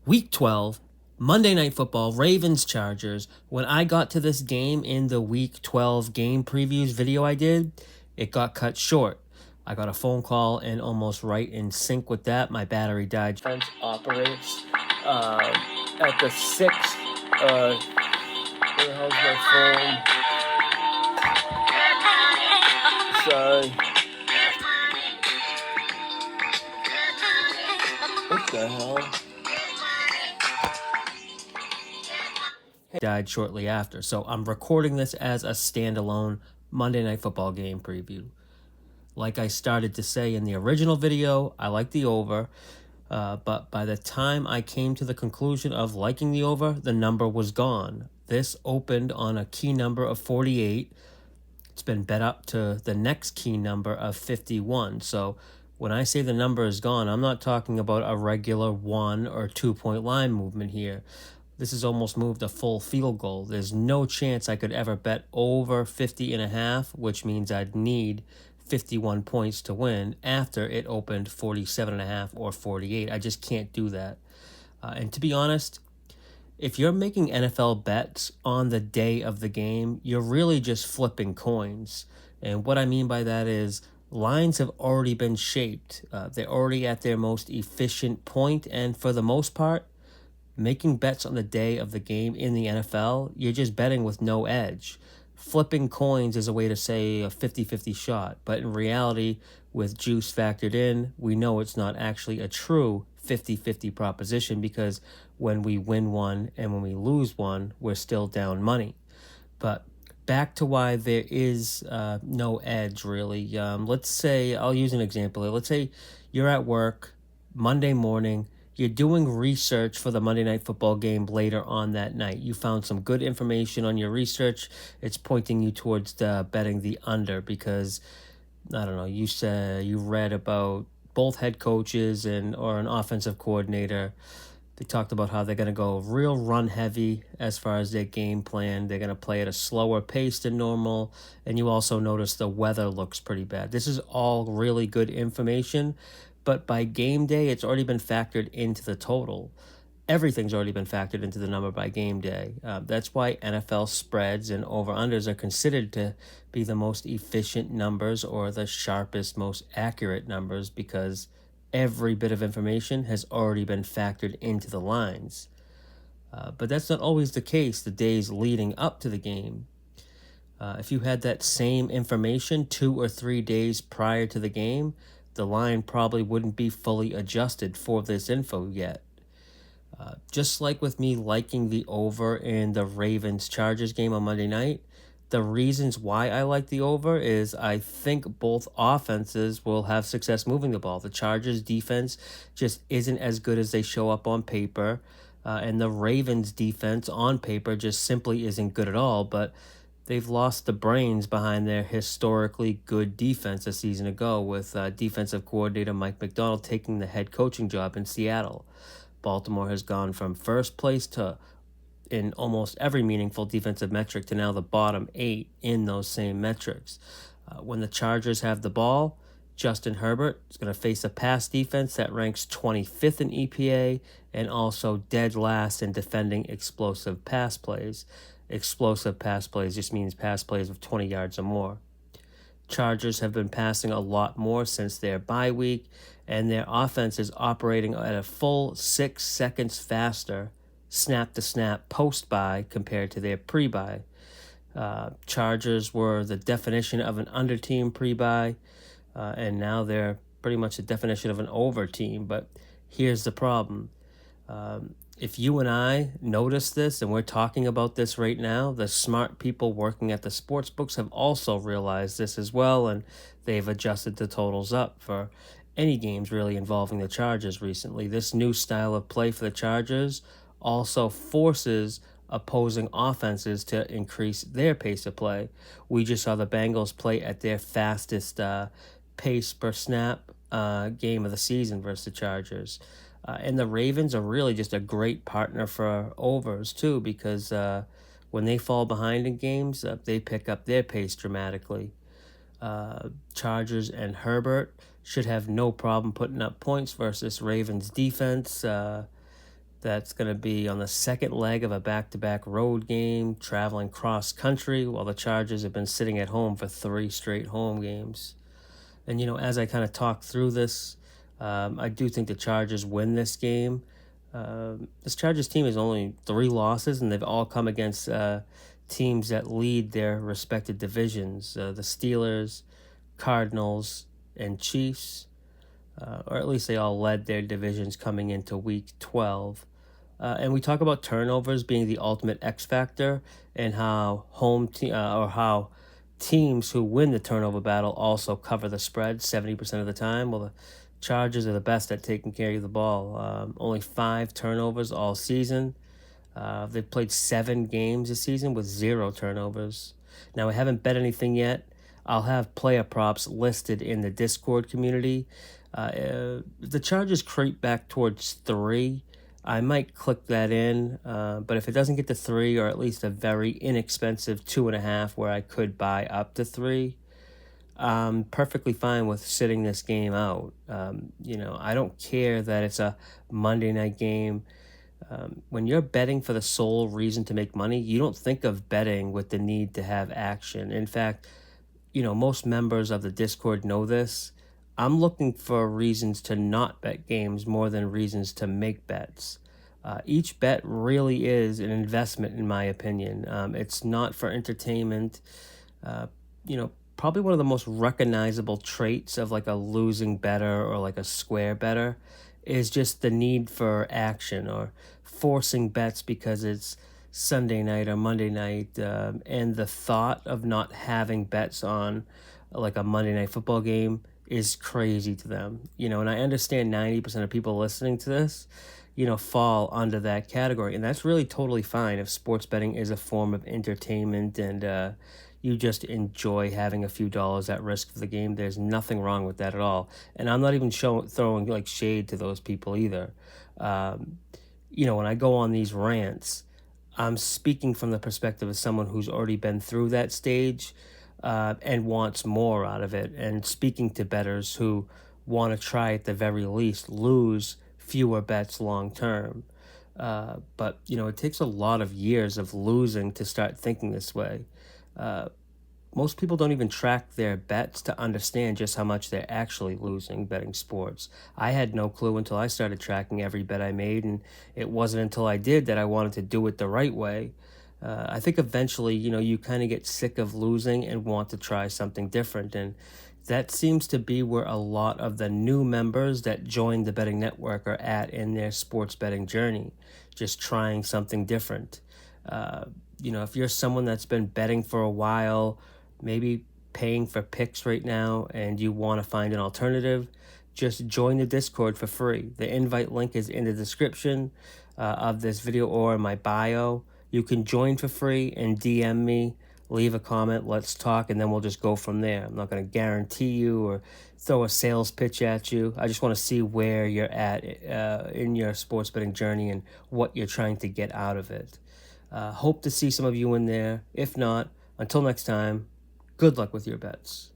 Week 12, Monday Night Football, Ravens-Chargers. When I got to this game in the Week 12 game previews video I did, it got cut short. I got a phone call, and almost right in sync with that, my battery died. Defense operates at the 6th. Where the hell's my phone? Sorry. What the hell? Died shortly after, so I'm recording this as a standalone Monday Night Football game preview. Like I started to say in the original video, I like the over, but by the time I came to the conclusion of liking the over, the number was gone. This opened on a key number of 48. It's been bet up to the next key number of 51. So when I say the number is gone, I'm not talking about a regular 1 or 2 point line movement here. This has almost moved a full field goal. There's no chance I could ever bet over 50.5, which means I'd need 51 points to win after it opened 47.5 or 48. I just can't do that. And to be honest, if you're making NFL bets on the day of the game, you're really just flipping coins. And what I mean by that is lines have already been shaped. They're already at their most efficient point, and for the most part, making bets on the day of the game in the NFL, you're just betting with no edge. Flipping coins is a way to say a 50-50 shot, but in reality, with juice factored in, we know it's not actually a true 50-50 proposition, because when we win one and when we lose one, we're still down money. But back to why there is no edge, really. Let's say, I'll use an example here. Let's say you're at work Monday morning. You're doing research for the Monday Night Football game later on that night. You found some good information on your research. It's pointing you towards betting the under because, I don't know, you said you read about both head coaches or an offensive coordinator. They talked about how they're going to go real run heavy as far as their game plan. They're going to play at a slower pace than normal. And you also notice the weather looks pretty bad. This is all really good information. But by game day, it's already been factored into the total. Everything's already been factored into the number by game day. That's why NFL spreads and over-unders are considered to be the most efficient numbers or the sharpest, most accurate numbers, because every bit of information has already been factored into the lines. But that's not always the case the days leading up to the game. If you had that same information 2 or 3 days prior to the game, the line probably wouldn't be fully adjusted for this info yet. Just like with me liking the over in the Ravens-Chargers game on Monday night, the reasons why I like the over is I think both offenses will have success moving the ball. The Chargers defense just isn't as good as they show up on paper, and the Ravens defense on paper just simply isn't good at all, but they've lost the brains behind their historically good defense a season ago, with defensive coordinator Mike Macdonald taking the head coaching job in Seattle. Baltimore has gone from first place in almost every meaningful defensive metric to now the bottom 8 in those same metrics. When the Chargers have the ball, Justin Herbert is going to face a pass defense that ranks 25th in EPA and also dead last in defending explosive pass plays. Explosive pass plays just means pass plays of 20 yards or more. Chargers have been passing a lot more since their bye week, and their offense is operating at a full 6 seconds faster snap-to-snap post-bye compared to their pre-bye. Chargers were the definition of an under team pre-bye, and now they're pretty much the definition of an over team. But here's the problem. If you and I notice this, and we're talking about this right now, the smart people working at the sports books have also realized this as well, and they've adjusted the totals up for any games really involving the Chargers recently. This new style of play for the Chargers also forces opposing offenses to increase their pace of play. We just saw the Bengals play at their fastest pace per snap game of the season versus the Chargers. And the Ravens are really just a great partner for overs, too, because when they fall behind in games, they pick up their pace dramatically. Chargers and Herbert should have no problem putting up points versus Ravens defense. That's going to be on the second leg of a back-to-back road game, traveling cross-country, while the Chargers have been sitting at home for 3 straight home games. And, as I kind of talk through this, I do think the Chargers win this game. This Chargers team has only 3 losses, and they've all come against teams that lead their respective divisions, the Steelers, Cardinals, and Chiefs. Or at least they all led their divisions coming into week 12. And we talk about turnovers being the ultimate X factor, and how or how teams who win the turnover battle also cover the spread 70% of the time. Well, the Chargers are the best at taking care of the ball. Only 5 turnovers all season. They've played 7 games this season with 0 turnovers. Now, I haven't bet anything yet. I'll have player props listed in the Discord community. The Chargers creep back towards 3. I might click that in, but if it doesn't get to 3, or at least a very inexpensive 2.5 where I could buy up to 3, I'm perfectly fine with sitting this game out. I don't care that it's a Monday night game. When you're betting for the sole reason to make money, you don't think of betting with the need to have action. In fact, most members of the Discord know this. I'm looking for reasons to not bet games more than reasons to make bets. Each bet really is an investment, in my opinion. It's not for entertainment. Uh, Probably one of the most recognizable traits of like a losing bettor or like a square bettor is just the need for action, or forcing bets because it's Sunday night or Monday night, and the thought of not having bets on like a Monday night football game is crazy to them. And I understand 90% of people listening to this, fall under that category. And that's really totally fine if sports betting is a form of entertainment, and you just enjoy having a few dollars at risk for the game. There's nothing wrong with that at all. And I'm not even throwing like shade to those people either. When I go on these rants, I'm speaking from the perspective of someone who's already been through that stage, and wants more out of it, and speaking to bettors who want to try at the very least lose fewer bets long term. But it takes a lot of years of losing to start thinking this way. Most people don't even track their bets to understand just how much they're actually losing betting sports. I had no clue until I started tracking every bet I made, and it wasn't until I did that I wanted to do it the right way. I think eventually, you kind of get sick of losing and want to try something different. And that seems to be where a lot of the new members that joined the betting network are at in their sports betting journey, just trying something different. If you're someone that's been betting for a while, maybe paying for picks right now, and you want to find an alternative, just join the Discord for free. The invite link is in the description of this video or in my bio. You can join for free and DM me, leave a comment, let's talk, and then we'll just go from there. I'm not going to guarantee you or throw a sales pitch at you. I just want to see where you're at in your sports betting journey and what you're trying to get out of it. Hope to see some of you in there. If not, until next time, good luck with your bets.